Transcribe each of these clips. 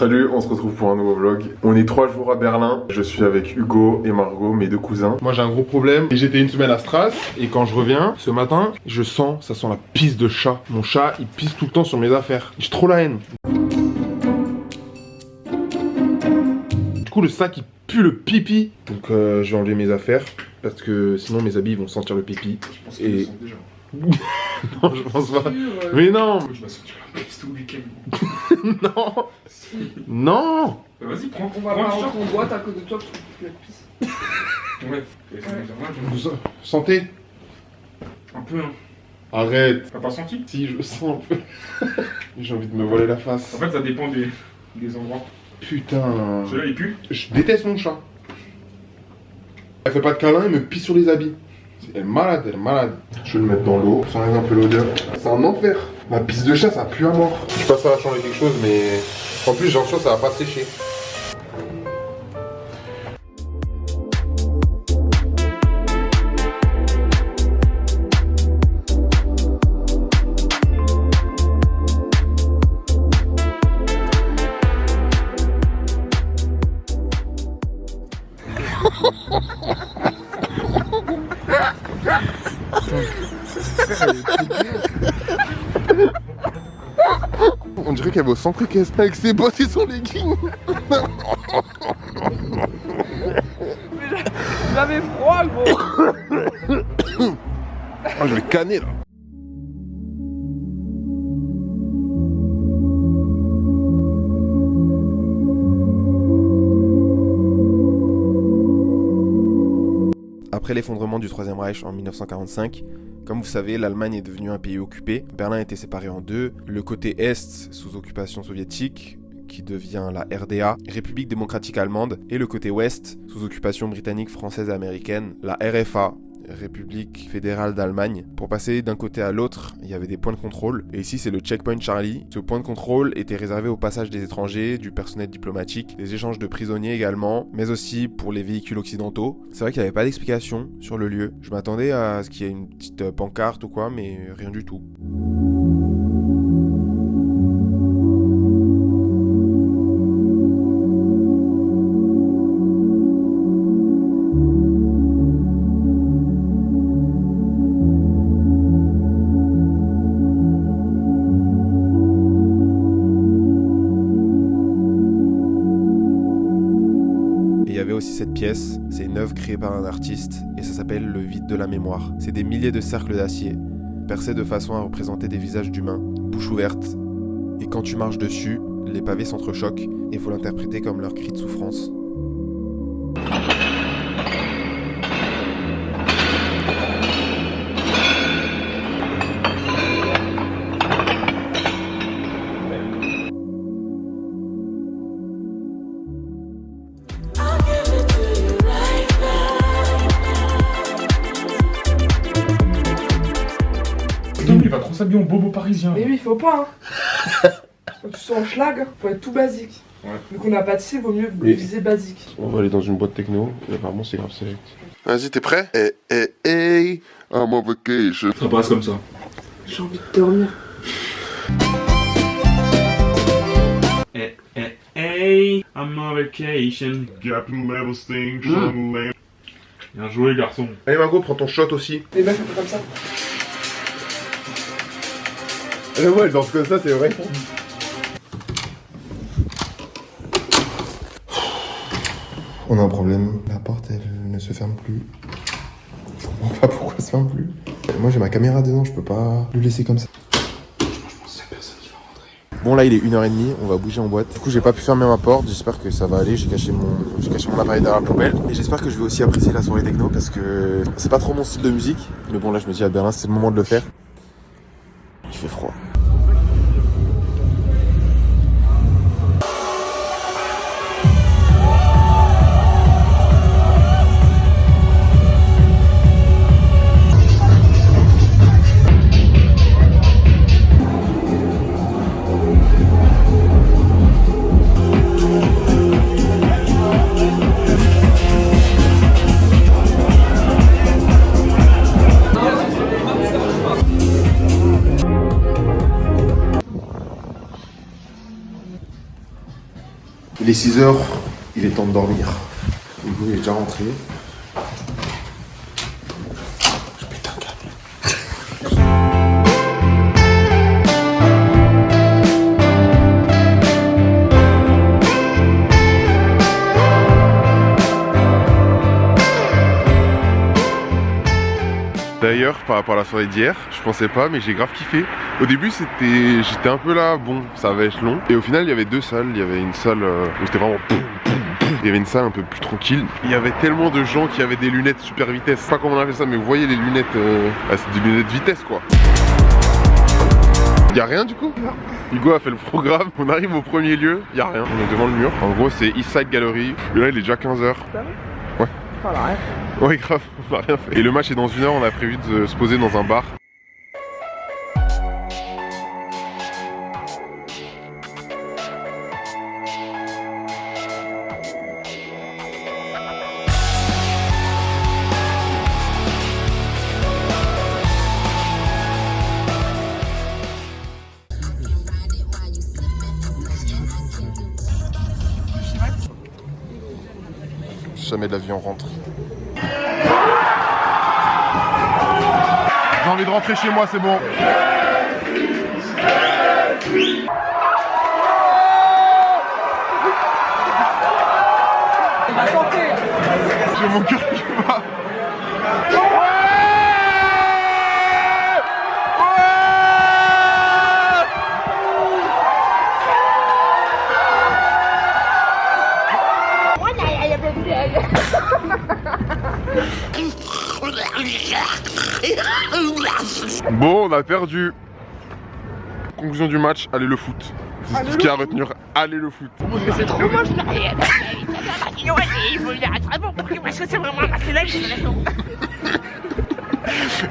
Salut, on se retrouve pour un nouveau vlog. On est 3 jours à Berlin. Je suis avec Hugo et Margot, mes deux cousins. Moi j'ai un gros problème. J'étais une semaine à Stras et quand je reviens, ce matin, ça sent la pisse de chat. Mon chat, il pisse tout le temps sur mes affaires. J'ai trop la haine. Du coup, le sac, il pue le pipi. Donc je vais enlever mes affaires parce que sinon mes habits vont sentir le pipi. Je pense qu'ils le sentent déjà. Non, je pense pas. Mais non. Je m'assure que tu vas pisse tout le week-end. Non. Non. Vas-y, prends. On va pas rentrer en boîte à côté de toi parce que tu la pisse. Ouais. Vous sentez? Un peu, hein. Arrête. T'as pas senti? Si, je sens un peu. J'ai envie de me voiler la face. En fait, ça dépend des endroits. Putain. Celui-là, il pue. Je déteste mon chat. Elle fait pas de câlin, il me pisse sur les habits. Elle est malade, elle est malade. Je vais le mettre dans l'eau, ça enlève un peu l'odeur. C'est un enfer. Ma pisse de chat, ça pue à mort. Je sais pas si ça va changer quelque chose, mais en plus, j'en suis sûr que ça va pas sécher. On dirait qu'elle va au centre équestre avec ses bottes et son legging. J'avais froid, gros. Oh, je vais canner là. Après l'effondrement du Troisième Reich en 1945, comme vous savez, l'Allemagne est devenue un pays occupé. Berlin a été séparé en deux. Le côté Est, sous occupation soviétique, qui devient la RDA, République démocratique allemande, et le côté Ouest, sous occupation britannique, française et américaine, la RFA, République fédérale d'Allemagne. Pour passer d'un côté à l'autre, il y avait des points de contrôle. Et ici, c'est le checkpoint Charlie. Ce point de contrôle était réservé au passage des étrangers, du personnel diplomatique, des échanges de prisonniers également, mais aussi pour les véhicules occidentaux. C'est vrai qu'il n'y avait pas d'explication sur le lieu. Je m'attendais à ce qu'il y ait une petite pancarte ou quoi, mais rien du tout. Il y avait aussi cette pièce, c'est une œuvre créée par un artiste et ça s'appelle le vide de la mémoire. C'est des milliers de cercles d'acier, percés de façon à représenter des visages d'humains, bouche ouverte. Et quand tu marches dessus, les pavés s'entrechoquent et il faut l'interpréter comme leur cri de souffrance. Il va trop s'habiller en bobo parisien. Mais oui, faut pas, hein. Quand tu sens en schlag, faut être tout basique. Ouais. Vu qu'on n'a pas de C, vaut mieux Oui. viser basique. On va aller dans une boîte techno et apparemment c'est grave select. Vas-y, t'es prêt? Hey, I'm on vacation. Ça passe comme ça. J'ai envie de dormir. Hey, I'm on vacation. Captain Level Sting, Bien joué, garçon. Allez Margot, prends ton shot aussi. Les meufs, elles font comme ça. Ouais, elle danse comme ça, c'est vrai. On a un problème. La porte, elle ne se ferme plus. Je comprends pas pourquoi elle se ferme plus. Moi, j'ai ma caméra dedans, je peux pas le laisser comme ça. Je pense qu'il y a personne qui va rentrer. Bon, là, il est 1h30, on va bouger en boîte. Du coup, j'ai pas pu fermer ma porte. J'espère que ça va aller. J'ai caché mon appareil derrière la poubelle. Et j'espère que je vais aussi apprécier la soirée techno parce que c'est pas trop mon style de musique. Mais bon, là, je me dis à Berlin, c'est le moment de le faire. Il fait froid. Il est 6h, il est temps de dormir. Il est déjà rentré. Je pète un câble. D'ailleurs, par rapport à la soirée d'hier, je pensais pas, mais j'ai grave kiffé. Au début, j'étais un peu là, bon, ça va être long. Et au final, il y avait deux salles. Il y avait une salle où c'était vraiment... Il y avait une salle un peu plus tranquille. Il y avait tellement de gens qui avaient des lunettes super vitesse. Je sais pas comment on appelle ça, mais vous voyez les lunettes... c'est des lunettes vitesse, quoi. Y'a rien du coup? Hugo a fait le programme, on arrive au premier lieu, y'a rien, on est devant le mur. En gros c'est East Side Gallery, et là il est déjà 15h. Ouais. Voilà, rien. Ouais grave, on n'a rien fait. Et le match est dans 1 heure, on a prévu de se poser dans un bar. Jamais de l'avion rentre. J'ai envie de rentrer chez moi, c'est bon. J'ai mon cœur qui bat. Bon, on a perdu. Conclusion du match, allez le foot. C'est tout ce qu'il y a à retenir, allez le foot. Mais c'est trop moche.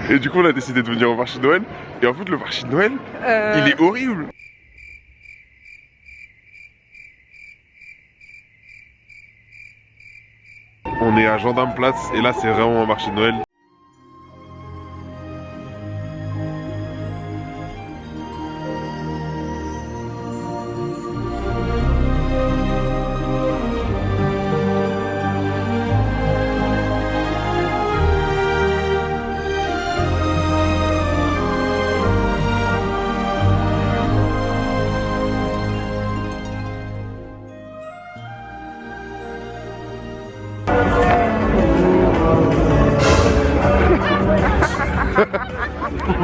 Et du coup on a décidé de venir au marché de Noël. Et en fait le marché de Noël, il est horrible. On est à Gendarme-Place et là c'est vraiment un marché de Noël.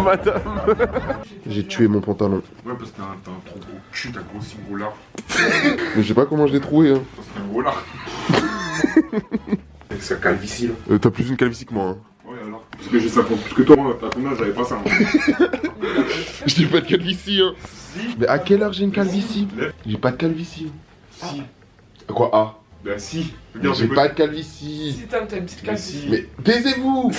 Madame. J'ai tué mon pantalon. Ouais, parce que t'as un trop gros cul, t'as grossi gros lard. Mais je sais pas comment je l'ai trouvé. Hein. Parce que c'est un gros lard. Avec sa calvitie là. T'as plus une calvitie que moi. Hein. Ouais, alors. Parce que j'ai 50 plus que toi, moi, t'as combien? J'avais pas ça. Hein. Je dis pas de calvitie. Hein. Si. Mais à quelle heure j'ai une calvitie? J'ai pas de calvicie. Si. Quoi? Ah. Bah si. J'ai pas de calvitie. Si t'as une petite calvitie. Si. Mais taisez-vous.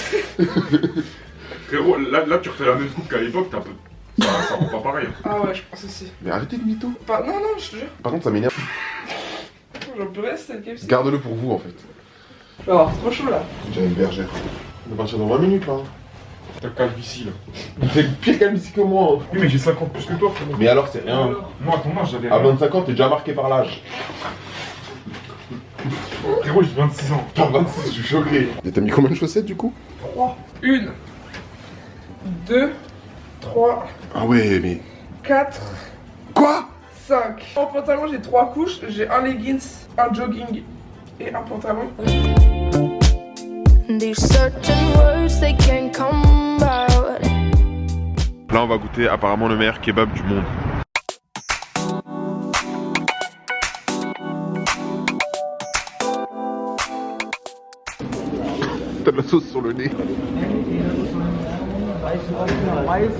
Frérot, là tu refais la même coupe qu'à l'époque, t'as un peu. Ça rend pas pareil. Ah ouais, je pense aussi. Mais arrêtez le mytho. Non, je te jure. Par contre ça m'énerve. J'en peux rester, c'est le KFC. Garde-le pour vous en fait. Alors, c'est trop chaud là. J'ai une bergère. On va partir dans 20 minutes là. T'as calvitie là. T'es pire calvitie que moi. Hein. Oui, mais j'ai 50 plus que toi, frérot. Mais alors c'est rien. Moi, à ton âge, j'avais. À 25 ans t'es déjà marqué par l'âge. Frérot, j'ai 26 ans. Par 26 je suis choqué. Et t'as mis combien de chaussettes du coup? 3. 1, 2, 3, Ah ouais mais... 4, Quoi? 5. En pantalon, j'ai 3 couches. J'ai un leggings, un jogging et un pantalon. There's certain words they can't come out. Là on va goûter apparemment le meilleur kebab du monde. T'as de la sauce sur le nez.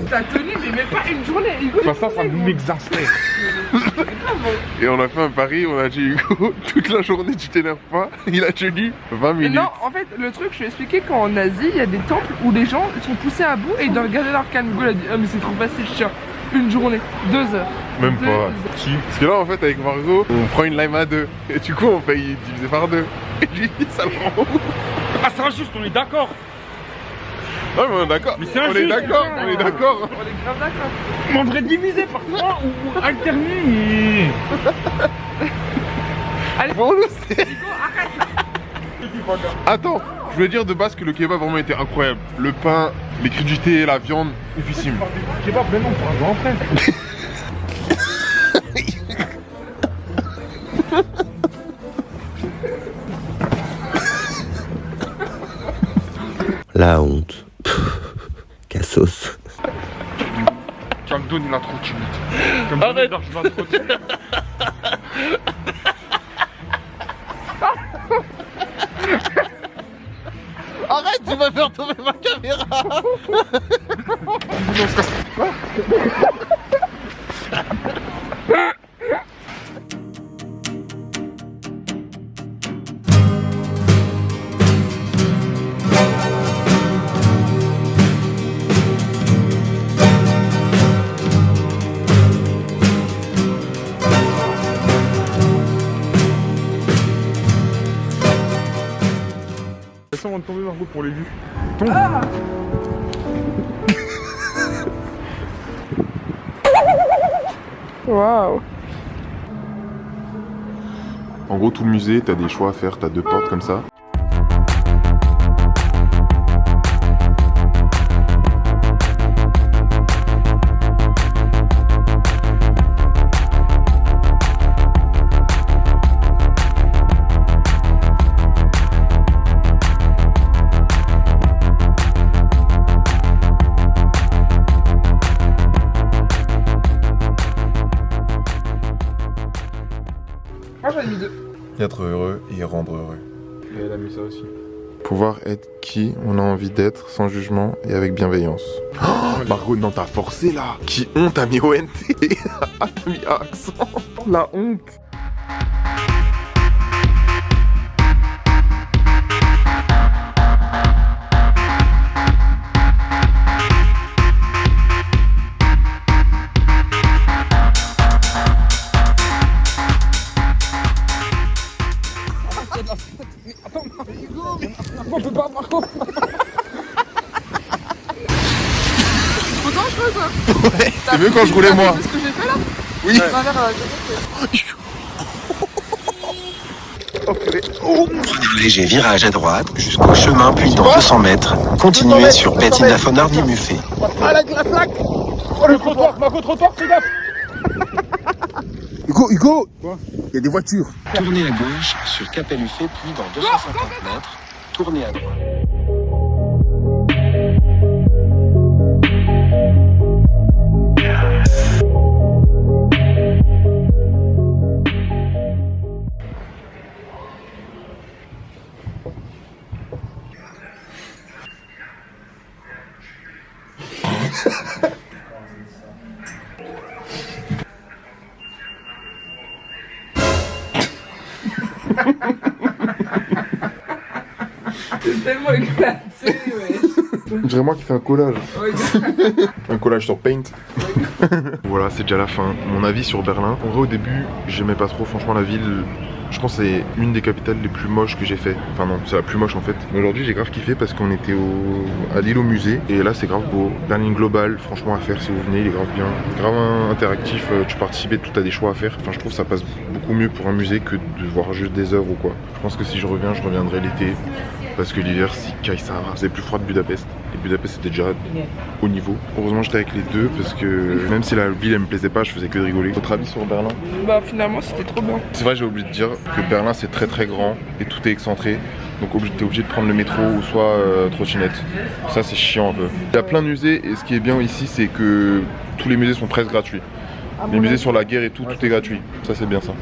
T'as tenu, mais même pas une journée, Hugo. Ça m'exaspère. Et on a fait un pari, on a dit Hugo, toute la journée tu t'énerves pas, il a tenu 20 Mais minutes. non, en fait, le truc, je vais expliquer qu'en Asie, il y a des temples où les gens sont poussés à bout et ils doivent garder leur calme. Hugo il a dit, ah mais c'est trop facile, tiens. Une journée, 2 heures. Même 2 pas. heures. Parce que là en fait avec Margot, on prend une lime à 2. Et du coup on paye divisé par 2. Et lui ça le rend ouf. Ah, c'est injuste, on est d'accord. Ouais mais on est d'accord. Mais c'est On est injuste, d'accord, on est d'accord. On est grave d'accord. On devrait diviser par 3 ou alterner. Allez, Bon, nous, c'est... Hugo, arrête là. Attends, je voulais dire de base que le kebab vraiment était incroyable. Le pain, les crudités, la viande, oufissime. Kebab, mais non, pour un grand frère. La honte. Cassos. Tu vas me donner la trottinette. Tu vas me donner l'argent de la trottinette. Arrête, tu vas faire tomber ma caméra. Laisse-moi avant de tomber Margot pour les vues. Waouh. En gros, tout le musée, t'as des choix à faire, t'as deux portes comme ça. Moi j'en ai mis 2. Être heureux et rendre heureux. Et elle a mis ça aussi. Pouvoir être qui on a envie d'être, sans jugement et avec bienveillance. Oh, Margot, non, t'as forcé là. Qui honte, t'as mis ONT. Ah, t'as mis accent. La honte. On peut pas par contre. Trop dangereux ça. Ouais, c'est mieux quand je roulais moi. C'est ce que j'ai fait là. Oui. Ma mère Prenez un léger virage à droite jusqu'au chemin, puis dans 200 mètres, continuez sur Petit Fonard du Muffet. Ah, la glace. Oh, le trottoir, Margot, trottoir, fais gaffe. Hugo, il y a des voitures. Tournez à gauche sur Capelluffet, puis dans 250 mètres, tournez à droite. C'est tellement éclaté, ouais. On dirait moi qui fais un collage. Regarde. Un collage sur Paint. Voilà, c'est déjà la fin. Mon avis sur Berlin. En vrai, au début, j'aimais pas trop. Franchement, la ville, je pense que c'est une des capitales les plus moches que j'ai fait. Enfin non, c'est la plus moche en fait. Mais aujourd'hui, j'ai grave kiffé parce qu'on était à Lille au musée. Et là, c'est grave beau. Berlin Global, franchement à faire si vous venez, il est grave bien. Grave interactif, tu participes et tout, t'as des choix à faire. Enfin, je trouve que ça passe beaucoup mieux pour un musée que de voir juste des œuvres ou quoi. Je pense que si je reviens, je reviendrai l'été. Parce que l'hiver, c'est plus froid de Budapest. Et Budapest, c'était déjà au niveau. Heureusement, j'étais avec les deux parce que même si la ville, elle me plaisait pas, je faisais que de rigoler. Votre avis sur Berlin? Bah finalement c'était trop bien. C'est vrai, j'ai oublié de dire que Berlin, c'est très très grand et tout est excentré. Donc t'es obligé de prendre le métro ou soit trottinette. Ça, c'est chiant un peu. Il y a plein de musées et ce qui est bien ici, c'est que tous les musées sont presque gratuits. Les musées sur la guerre et tout, tout est gratuit. Ça, c'est bien ça.